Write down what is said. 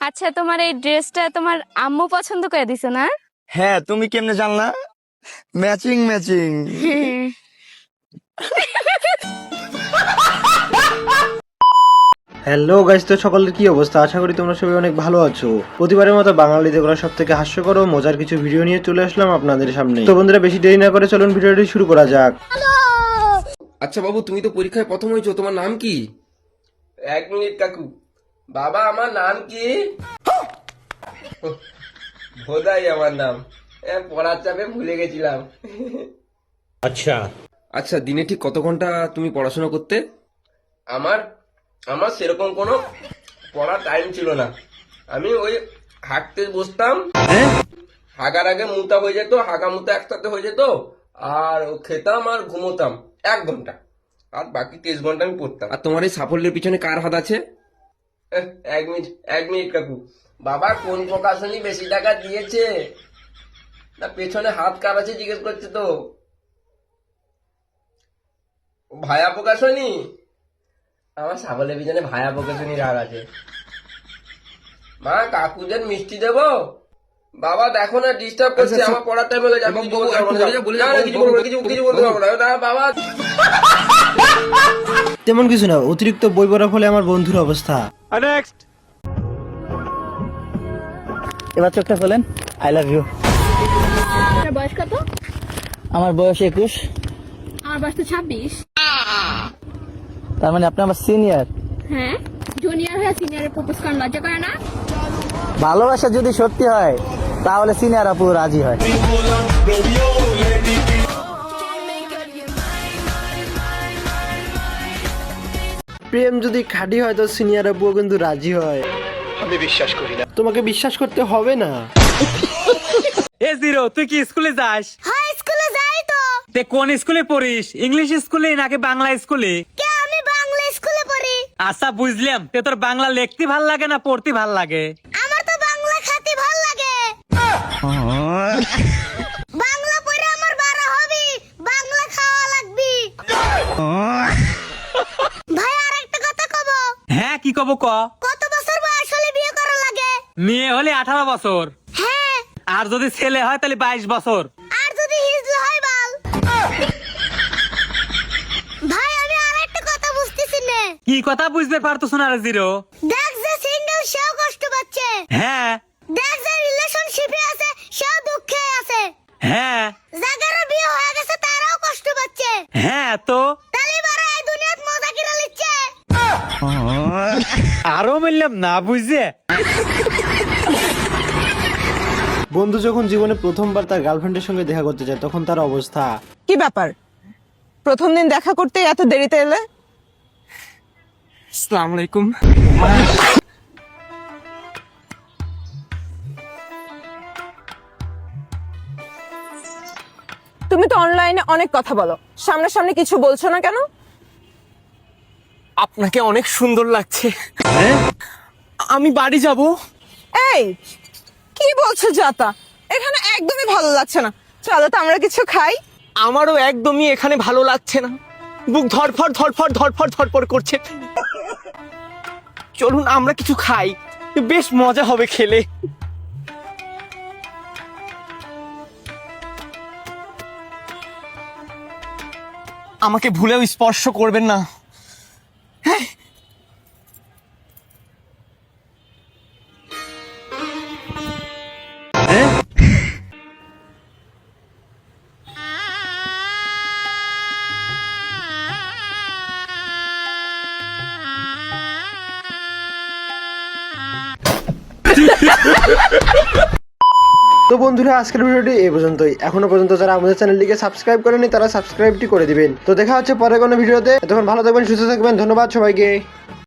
আচ্ছা, তোমার এই ড্রেসটা তোমার আম্মু পছন্দ করে দিছে না? হ্যাঁ, তুমি কেমনে জানলা? Matching matching. হ্যালো গাইস, তো সকলের কি অবস্থা? আশা করি তোমরা সবাই অনেক ভালো আছো। প্রতিবারের মতো বাঙালিদের করা সব থেকে হাস্যকর ও মজার কিছু ভিডিও নিয়ে চলে আসলাম আপনাদের সামনে। তো বন্ধুরা, বেশি দেরি না করে চলুন ভিডিওটি শুরু করা যাক। আচ্ছা বাবু, তুমি তো পরীক্ষায় প্রথম হয়েছো, তোমার নাম কি? 1 মিনিট কাকু। বাবা, আমার নাম কি? ভোদাই আমার নাম। পড়ার চাপে ভুলে গেছিলাম। আচ্ছা, দিনে ঠিক কত ঘন্টা তুমি পড়াশোনা করতে? আমার আমার সেরকম কোনো পড়ার টাইম ছিল না। আমি ওই হাঁটতে বসতাম, হাগার আগে মুতা হয়ে যেত, হাগা মুতা একসাথে হয়ে যেত, আর খেতাম আর ঘুমোতাম 1 ঘন্টা, আর বাকি 23 ঘন্টা আমি পড়তাম। আর তোমার এই সাফল্যের পিছনে কার হাত আছে? 1 মিনিট কাকু। বাবা, কোন প্রকাশনী বেশি টাকা দিয়েছে? না পেছনে হাত কার আছে জিজ্ঞেস করছে তো। ভায়া প্রকাশনী? আমার সাবলের পিছনে ভায়া প্রকাশনী রাগ আছে। মা, কাকুদের মিষ্টি দেবো? বাবা দেখো না, ডিস্টার্ব করছে, আমার পড়ার টাইম হয়ে যাবে। কিছু বলতে পারবো না। না, না, কিছু বলবো না, কিছু বলতে পারবো না। না বাবা। তেমন কিছু না, অতিরিক্ত বই পড়ার ফলে আমার বন্ধুর অবস্থা। এবার চোখটা খোলেন। I love you. আপনার বয়স কত? আমার বয়স 21। আমার বয়স তো 26। তার মানে আপনি আমার সিনিয়র। হ্যাঁ, জুনিয়র হয়ে সিনিয়রের প্রপোজ করার লজ্জা করে না? ভালোবাসা যদি সত্যি হয় তাহলে সিনিয়র আপু রাজি হয়। প্রেম যদি খাঁটি হয় তো সিনিয়র আপুও কিন্তু রাজি হয়। আমি বিশ্বাস করি না। তোমাকে বিশ্বাস করতে হবে না। এ জিরো, তুই কি স্কুলে যাস? হ্যাঁ, স্কুলে যাই তো। তে কোন স্কুলে পড়িস? ইংলিশ স্কুলে নাকি বাংলা স্কুলে? কে, আমি বাংলা স্কুলে পড়ি। আচ্ছা, বুঝলাম। তে তোর বাংলা লিখতে ভাল লাগে না পড়তে ভাল লাগে? আমার তো বাংলা খাতে ভাল লাগে। বাংলা পড়ে আমার 12 হবে, বাংলা খাওয়া লাগবে। ভাই, আরেকটা কথা কব। হ্যাঁ, কি কব ক? কত বছর বয়স হলে বিয়ে করা লাগে? মেয়ে হলে 18 বছর, হ্যাঁ। আর যদি ছেলে হয় তাহলে 22 বছর। আর যদি হিজলা হয় বাল। ভাই, আমি আরেকটা কথা বুঝতেছি না। কি কথা বুঝতে পারতো না রে জিরো? দেখ, যে সিঙ্গেল সেও কষ্ট পাচ্ছে। হ্যাঁ দেখ, যে রিলেশনশিপে আছে সেও দুঃখে আছে। হ্যাঁ যাদের বিয়ে হয়ে গেছে তারাও কষ্ট পাচ্ছে। হ্যাঁ, তো তাহলে বারা এই দুনিয়াত মজা কিনা লিচ্ছে। আরো বললাম না বুঝছে। বন্ধু যখন জীবনে প্রথমবার তার গার্লফ্রেন্ডের সঙ্গে দেখা করতে যায় তখন তার অবস্থা। কি ব্যাপার, প্রথম দিন দেখা করতে এত দেরিতে এলে? আসসালামু আলাইকুম। তুমি তো অনলাইনে অনেক কথা বলো, সামনাসামনি কিছু বলছো না কেন? আপনাকে অনেক সুন্দর লাগছে। আমি বাড়ি যাব। এই, কি বলছো যাতা? এখানে একদমই ভালো লাগছে না, চলো তো আমরা কিছু খাই। আমারও একদমই এখানে ভালো লাগছে না, বুক ধরফর ধরফর ধরফর ধরফর করছে। চলুন আমরা কিছু খাই, বেশ মজা হবে খেলে। আমাকে ভুলেও স্পর্শ করবেন না। তো বন্ধুরা, আজকের ভিডিওটি এই পর্যন্তই। এখনো পর্যন্ত যারা আমাদের চ্যানেলটিকে সাবস্ক্রাইব করেনি তারা সাবস্ক্রাইবটি করে দিবেন। তো দেখা হচ্ছে পরে কোনো ভিডিওতে। তখন ভালো থাকবেন, সুস্থ থাকবেন। ধন্যবাদ সবাইকে।